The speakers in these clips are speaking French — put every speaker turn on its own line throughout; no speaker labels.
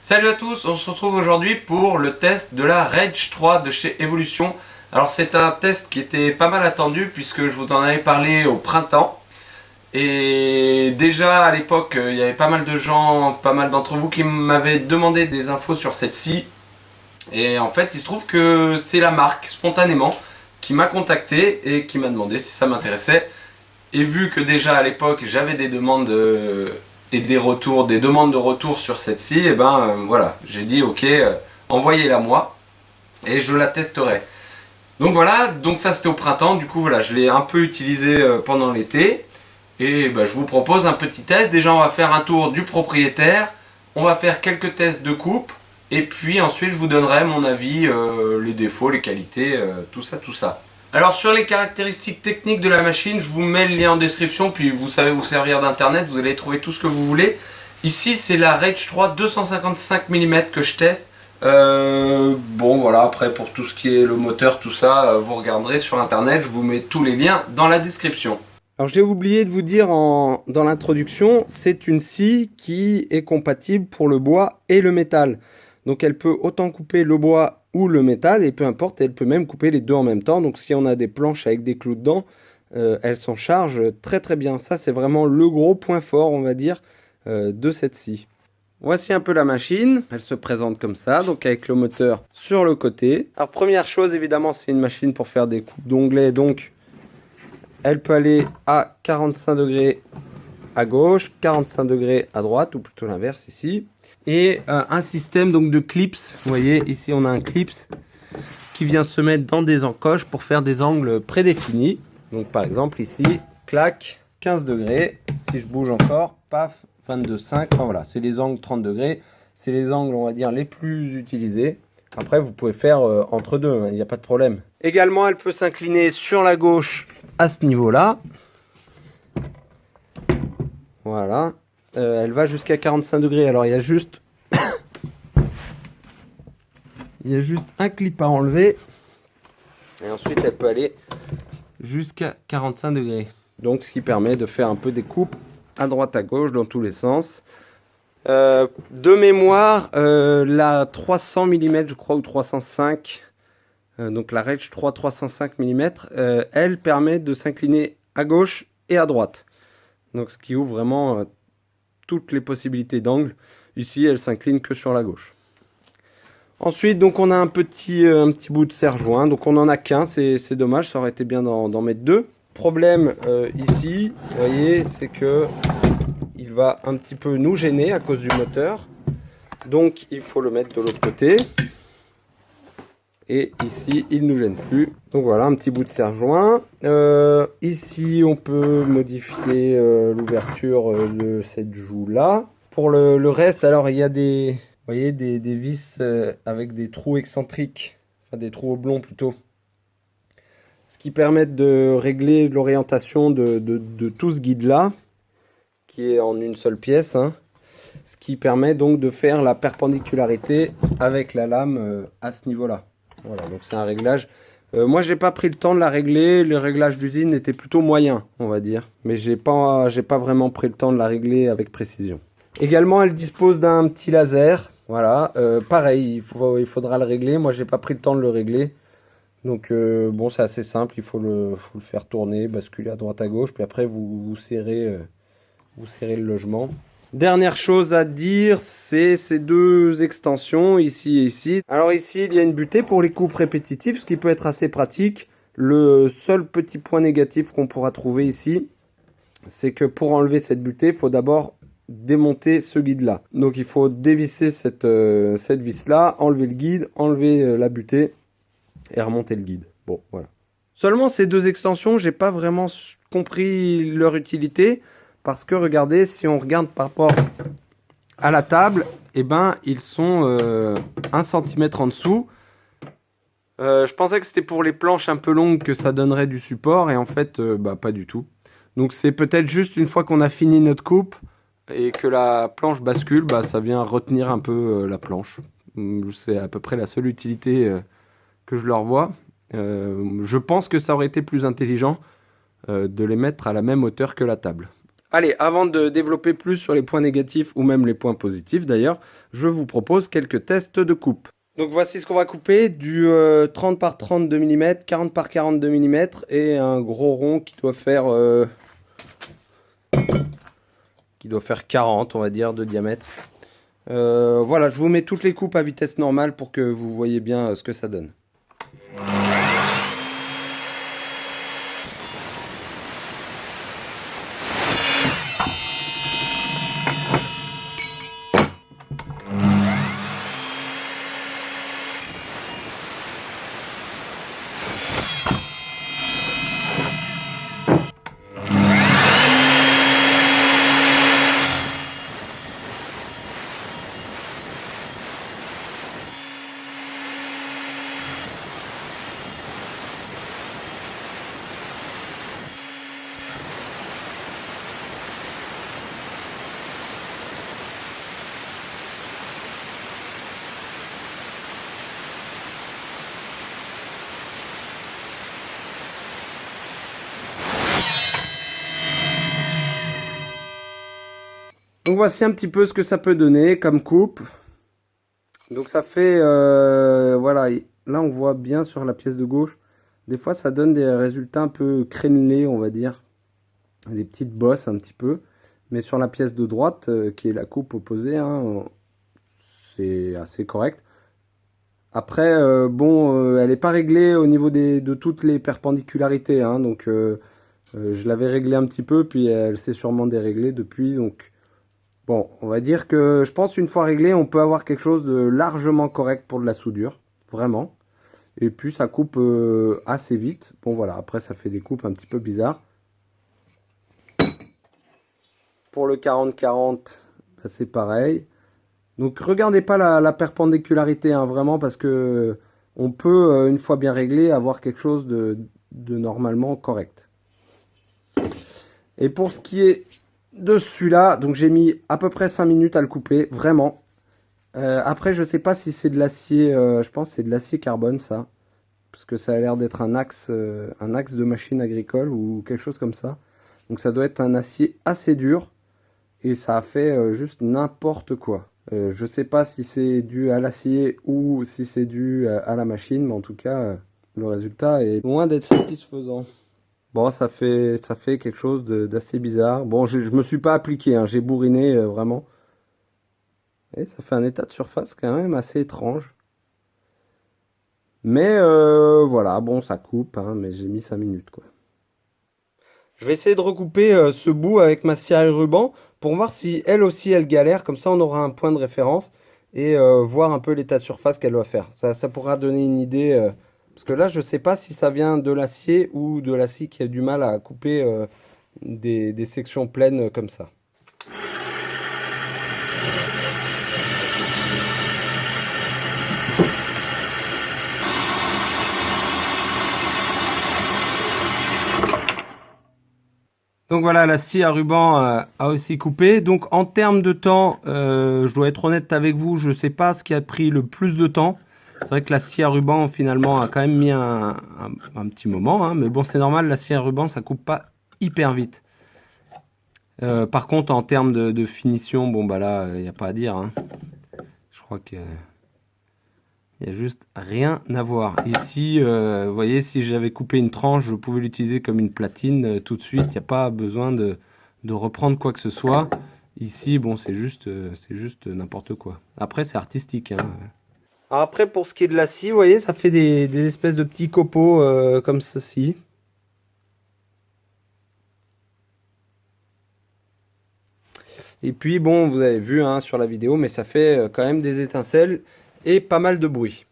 Salut à tous, on se retrouve aujourd'hui pour le test de la Rage 3 de chez Evolution. Alors c'est un test qui était pas mal attendu puisque je vous en avais parlé au printemps. Et déjà à l'époque, il y avait pas mal de gens, pas mal d'entre vous qui m'avaient demandé des infos sur cette scie. Et en fait, il se trouve que c'est la marque, spontanément, qui m'a contacté et qui m'a demandé si ça m'intéressait. Et vu que déjà à l'époque, j'avais des demandes et des retours, des demandes de retour sur cette scie, et ben voilà, j'ai dit ok, envoyez-la moi et je la testerai. Donc voilà, donc ça c'était au printemps, du coup voilà, je l'ai un peu utilisé pendant l'été. Et ben, je vous propose un petit test. Déjà on va faire un tour du propriétaire, on va faire quelques tests de coupe, et puis ensuite je vous donnerai mon avis, les défauts, les qualités, tout ça, tout ça. Alors sur les caractéristiques techniques de la machine, je vous mets le lien en description, puis vous savez vous servir d'internet, vous allez trouver tout ce que vous voulez. Ici c'est la Rage 3 255 mm que je teste. Bon voilà, après pour tout ce qui est le moteur, tout ça, vous regarderez sur internet, je vous mets tous les liens dans la description. Alors j'ai oublié de vous dire dans l'introduction, c'est une scie qui est compatible pour le bois et le métal. Donc elle peut autant couper le bois ou le métal, et peu importe, elle peut même couper les deux en même temps. Donc si on a des planches avec des clous dedans, elle s'en charge très très bien. Ça c'est vraiment le gros point fort, on va dire, de cette scie. Voici un peu la machine, elle se présente comme ça, donc avec le moteur sur le côté. Alors première chose évidemment, c'est une machine pour faire des coupes d'onglets, donc elle peut aller à 45 degrés à gauche, 45 degrés à droite, ou plutôt l'inverse ici. Et un système donc de clips. Vous voyez, ici on a un clips qui vient se mettre dans des encoches pour faire des angles prédéfinis. Donc par exemple ici, clac, 15 degrés. Si je bouge encore, paf, 22,5. Enfin voilà, c'est les angles 30 degrés. C'est les angles, on va dire, les plus utilisés. Après, vous pouvez faire entre deux, il n'y a pas de problème. Également, elle peut s'incliner sur la gauche à ce niveau-là. Voilà. Elle va jusqu'à 45 degrés. Alors, il y a juste... il y a juste un clip à enlever. Et ensuite, elle peut aller jusqu'à 45 degrés. Donc, ce qui permet de faire un peu des coupes à droite, à gauche, dans tous les sens. De mémoire, la 300 mm, je crois, ou 305, donc la Rage 3 305 mm, elle permet de s'incliner à gauche et à droite. Donc ce qui ouvre vraiment toutes les possibilités d'angle. Ici, elle s'incline que sur la gauche. Ensuite, donc on a un petit bout de serre-joint. Donc on en a qu'un, c'est dommage, ça aurait été bien d'en mettre deux. Problème ici, vous voyez, c'est que il va un petit peu nous gêner à cause du moteur. Donc il faut le mettre de l'autre côté. Et ici, il ne nous gêne plus. Donc voilà, un petit bout de serre-joint. Ici, on peut modifier l'ouverture de cette joue-là. Pour le reste, alors il y a des, vous voyez, des vis avec des trous excentriques. Enfin, des trous oblongs plutôt. Ce qui permet de régler l'orientation de tout ce guide-là, qui est en une seule pièce, hein. Ce qui permet donc de faire la perpendicularité avec la lame à ce niveau-là. Voilà, donc c'est un réglage. Moi, j'ai pas pris le temps de la régler. Le réglage d'usine était plutôt moyen, on va dire. Mais j'ai pas vraiment pris le temps de la régler avec précision. Également, elle dispose d'un petit laser. Voilà, pareil, il faudra le régler. Moi, j'ai pas pris le temps de le régler. Donc bon, c'est assez simple. Il faut le faire tourner, basculer à droite à gauche, puis après vous serrez le logement. Dernière chose à dire, c'est ces deux extensions, ici et ici. Alors ici, il y a une butée pour les coupes répétitives, ce qui peut être assez pratique. Le seul petit point négatif qu'on pourra trouver ici, c'est que pour enlever cette butée, il faut d'abord démonter ce guide-là. Donc il faut dévisser cette vis-là, enlever le guide, enlever la butée et remonter le guide. Bon, voilà. Seulement ces deux extensions, j'ai pas vraiment compris leur utilité. Parce que regardez, si on regarde par rapport à la table, eh ben, ils sont 1 cm en dessous. Je pensais que c'était pour les planches un peu longues que ça donnerait du support. Et en fait, bah, pas du tout. Donc c'est peut-être juste une fois qu'on a fini notre coupe et que la planche bascule, bah, ça vient retenir un peu la planche. C'est à peu près la seule utilité que je leur vois. Je pense que ça aurait été plus intelligent de les mettre à la même hauteur que la table. Allez, avant de développer plus sur les points négatifs ou même les points positifs d'ailleurs, je vous propose quelques tests de coupe. Donc voici ce qu'on va couper, du 30 par 32 mm, 40 par 42 mm et un gros rond qui doit faire 40 on va dire de diamètre. Voilà, je vous mets toutes les coupes à vitesse normale pour que vous voyez bien ce que ça donne. Donc voici un petit peu ce que ça peut donner comme coupe. Donc ça fait, voilà, là on voit bien sur la pièce de gauche, des fois ça donne des résultats un peu crénelés on va dire, des petites bosses un petit peu. Mais sur la pièce de droite, qui est la coupe opposée, hein, c'est assez correct. Après, bon, elle n'est pas réglée au niveau de toutes les perpendicularités, hein, donc je l'avais réglée un petit peu, puis elle s'est sûrement déréglée depuis, donc bon, on va dire que je pense une fois réglée, on peut avoir quelque chose de largement correct pour de la soudure, vraiment. Et puis ça coupe assez vite. Bon voilà, après ça fait des coupes un petit peu bizarres. Pour le 40-40, bah, c'est pareil. Donc regardez pas la perpendicularité, hein, vraiment, parce que on peut, une fois bien réglé, avoir quelque chose de normalement correct. Et pour ce qui est de celui-là, donc j'ai mis à peu près 5 minutes à le couper, vraiment. Après, je sais pas si c'est de l'acier, je pense que c'est de l'acier carbone, ça. Parce que ça a l'air d'être un axe de machine agricole ou quelque chose comme ça. Donc ça doit être un acier assez dur. Et ça a fait juste n'importe quoi. Je sais pas si c'est dû à l'acier ou si c'est dû à la machine, mais en tout cas, le résultat est loin d'être satisfaisant. Bon, ça fait quelque chose d'assez bizarre. Bon, je me suis pas appliqué, hein, j'ai bourriné vraiment. Et ça fait un état de surface quand même assez étrange. Mais voilà, bon, ça coupe, hein, mais j'ai mis 5 minutes, quoi. Je vais essayer de recouper ce bout avec ma scie à ruban pour voir si elle aussi elle galère. Comme ça, on aura un point de référence et voir un peu l'état de surface qu'elle doit faire. Ça pourra donner une idée. Parce que là, je ne sais pas si ça vient de l'acier ou de l'acier qui a du mal à couper des sections pleines comme ça. Donc voilà, la scie à ruban a aussi coupé. Donc en termes de temps, je dois être honnête avec vous, je ne sais pas ce qui a pris le plus de temps. C'est vrai que la scie à ruban finalement a quand même mis un petit moment, hein, mais bon c'est normal, la scie à ruban ça coupe pas hyper vite. Par contre en termes de finition, bon bah là il n'y a pas à dire, hein. Je crois que il n'y a juste rien à voir. Ici, vous voyez, si j'avais coupé une tranche, je pouvais l'utiliser comme une platine tout de suite. Il n'y a pas besoin de reprendre quoi que ce soit. Ici, bon, c'est juste n'importe quoi. Après, c'est artistique, hein. Alors après, pour ce qui est de la scie, vous voyez, ça fait des espèces de petits copeaux comme ceci. Et puis, bon, vous avez vu hein, sur la vidéo, mais ça fait quand même des étincelles et pas mal de bruit.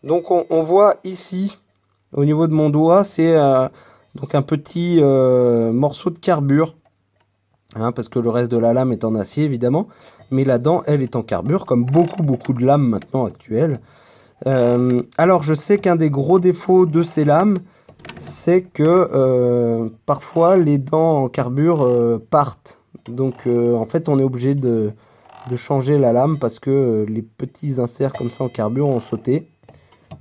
Donc on voit ici, au niveau de mon doigt, c'est donc un petit morceau de carbure. Hein, parce que le reste de la lame est en acier évidemment. Mais la dent, elle, est en carbure, comme beaucoup de lames maintenant actuelles. Alors je sais qu'un des gros défauts de ces lames, c'est que parfois les dents en carbure partent. Donc en fait on est obligé de changer la lame parce que les petits inserts comme ça en carbure ont sauté.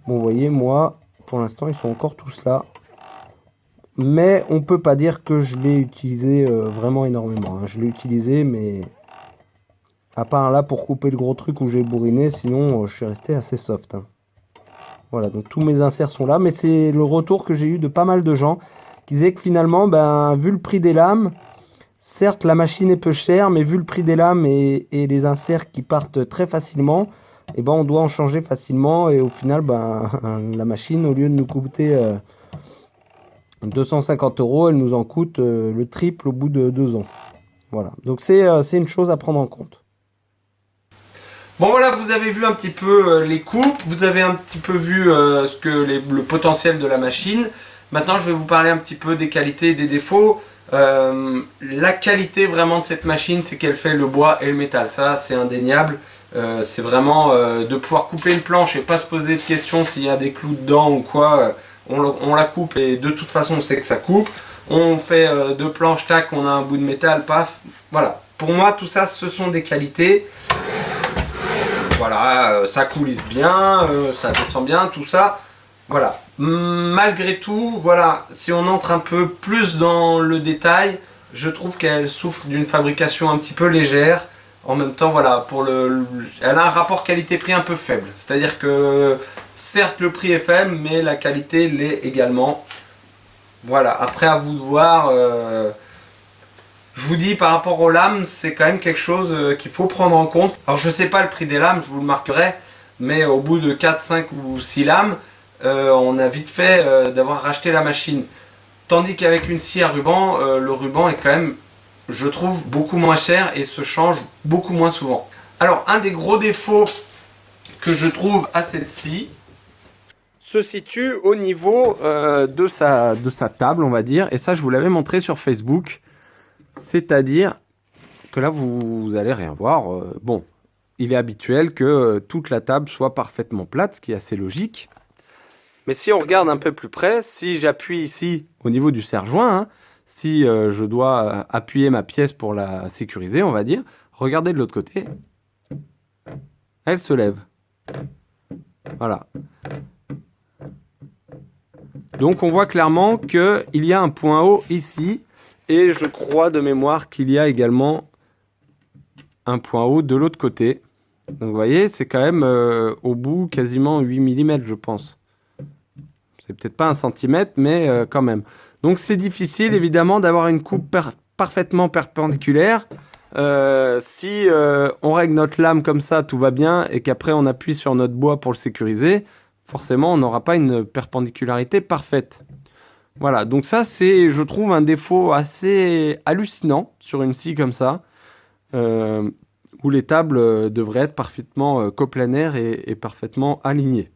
Bon, vous voyez, moi, pour l'instant, ils sont encore tous là.
mais on peut pas dire que je l'ai utilisé vraiment énormément, hein. Je l'ai utilisé, mais à part là pour couper le gros truc où j'ai bourriné, sinon je suis resté assez soft, hein. Voilà, donc tous mes inserts sont là, mais c'est le retour que j'ai eu de pas mal de gens qui disaient que finalement, ben, vu le prix des lames, certes la machine est peu chère, mais vu le prix des lames et les inserts qui partent très facilement, et ben on doit en changer facilement, et au final, ben, la machine, au lieu de nous coûter 250 €, elle nous en coûte le triple au bout de 2 ans. Voilà, donc c'est une chose à prendre en compte.
Bon voilà, vous avez vu un petit peu les coupes, vous avez un petit peu vu le potentiel de la machine. Maintenant je vais vous parler un petit peu des qualités et des défauts. La qualité vraiment de cette machine, c'est qu'elle fait le bois et le métal, ça c'est indéniable. C'est vraiment de pouvoir couper une planche et pas se poser de questions s'il y a des clous dedans ou quoi. On la coupe et de toute façon on sait que ça coupe. On fait deux planches, tac, on a un bout de métal, paf. Voilà, pour moi tout ça ce sont des qualités. Voilà, ça coulisse bien, ça descend bien, tout ça. Voilà. Malgré tout, voilà, si on entre un peu plus dans le détail, je trouve qu'elle souffre d'une fabrication un petit peu légère. En même temps, voilà, elle a un rapport qualité-prix un peu faible. C'est-à-dire que, certes, le prix est faible, mais la qualité l'est également. Voilà, après à vous de voir. Je vous dis, par rapport aux lames, c'est quand même quelque chose qu'il faut prendre en compte. Alors je sais pas le prix des lames, je vous le marquerai, mais au bout de 4, 5 ou 6 lames, on a vite fait d'avoir racheté la machine. Tandis qu'avec une scie à ruban, le ruban est quand même, je trouve, beaucoup moins cher et se change beaucoup moins souvent. Alors un des gros défauts que je trouve à cette scie se situe au niveau de sa table, on va dire. Et ça, je vous l'avais montré sur Facebook. C'est-à-dire que là, vous allez rien voir. Bon, il est habituel que toute la table soit parfaitement plate, ce qui est assez logique. Mais si on regarde un peu plus près, si j'appuie ici au niveau du serre-joint, hein, si je dois appuyer ma pièce pour la sécuriser, on va dire, regardez de l'autre côté, elle se lève. Voilà. Donc on voit clairement qu'il y a un point haut ici. Et je crois de mémoire qu'il y a également un point haut de l'autre côté. Donc vous voyez, c'est quand même au bout quasiment 8 mm je pense. C'est peut-être pas 1 cm, mais quand même. Donc c'est difficile évidemment d'avoir une coupe parfaitement perpendiculaire. Si on règle notre lame comme ça, tout va bien, et qu'après on appuie sur notre bois pour le sécuriser, forcément on n'aura pas une perpendicularité parfaite. Voilà, donc ça c'est, je trouve, un défaut assez hallucinant sur une scie comme ça, où les tables devraient être parfaitement coplanaires et parfaitement alignées.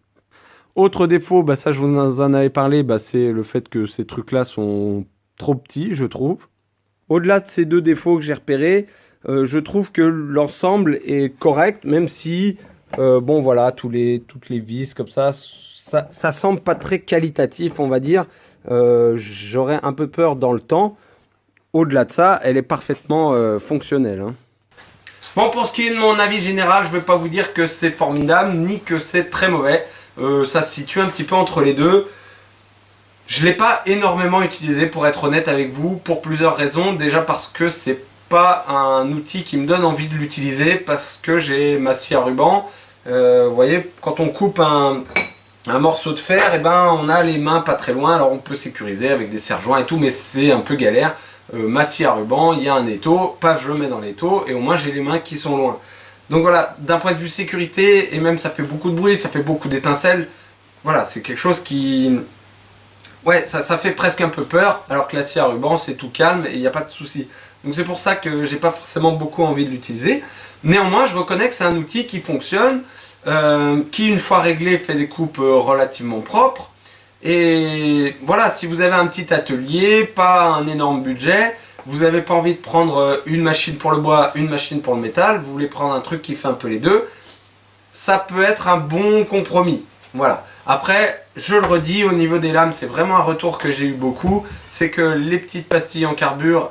Autre défaut, bah ça je vous en avais parlé, bah c'est le fait que ces trucs-là sont trop petits, je trouve. Au-delà de ces deux défauts que j'ai repérés, je trouve que l'ensemble est correct, même si, bon voilà, toutes les vis comme ça semble pas très qualitatif, on va dire. J'aurais un peu peur dans le temps. Au-delà de ça, elle est parfaitement fonctionnelle, hein. Bon, pour ce qui est de mon avis général, je ne vais pas vous dire que c'est formidable, ni que c'est très mauvais. Ça se situe un petit peu entre les deux. Je ne l'ai pas énormément utilisé, pour être honnête avec vous, pour plusieurs raisons. Déjà parce que c'est pas un outil qui me donne envie de l'utiliser, parce que j'ai ma scie à ruban. Vous voyez, quand on coupe un morceau de fer, et ben on a les mains pas très loin, alors on peut sécuriser avec des serre-joints et tout, mais c'est un peu galère. Ma scie à ruban, il y a un étau, paf, je le mets dans l'étau et au moins j'ai les mains qui sont loin. Donc voilà, d'un point de vue sécurité, et même ça fait beaucoup de bruit, ça fait beaucoup d'étincelles, voilà, c'est quelque chose qui... Ouais, ça fait presque un peu peur, alors que la scie à ruban c'est tout calme et il n'y a pas de souci. Donc c'est pour ça que j'ai pas forcément beaucoup envie de l'utiliser. Néanmoins, je reconnais que c'est un outil qui fonctionne, qui une fois réglé fait des coupes relativement propres. Et voilà, si vous avez un petit atelier, pas un énorme budget, vous n'avez pas envie de prendre une machine pour le bois, une machine pour le métal, vous voulez prendre un truc qui fait un peu les deux, ça peut être un bon compromis. Voilà. Après, je le redis, au niveau des lames, c'est vraiment un retour que j'ai eu beaucoup, c'est que les petites pastilles en carbure,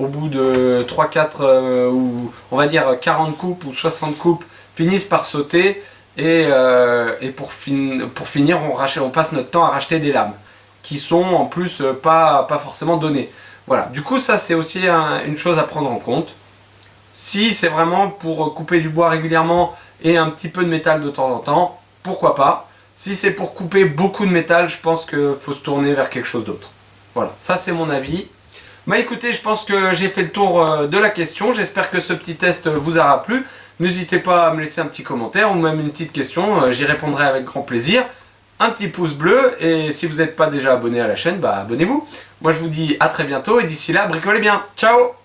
au bout de 3-4 ou on va dire 40 coupes ou 60 coupes, finissent par sauter. Et pour finir, on passe notre temps à racheter des lames. qui sont en plus pas forcément données. Voilà, du coup ça c'est aussi une chose à prendre en compte. Si c'est vraiment pour couper du bois régulièrement et un petit peu de métal de temps en temps, pourquoi pas. Si c'est pour couper beaucoup de métal, je pense qu'il faut se tourner vers quelque chose d'autre. Voilà, ça c'est mon avis. Bah écoutez, je pense que j'ai fait le tour de la question. J'espère que ce petit test vous aura plu. N'hésitez pas à me laisser un petit commentaire ou même une petite question. J'y répondrai avec grand plaisir. Un petit pouce bleu. Et si vous n'êtes pas déjà abonné à la chaîne, bah abonnez-vous. Moi je vous dis à très bientôt et d'ici là, bricolez bien. Ciao!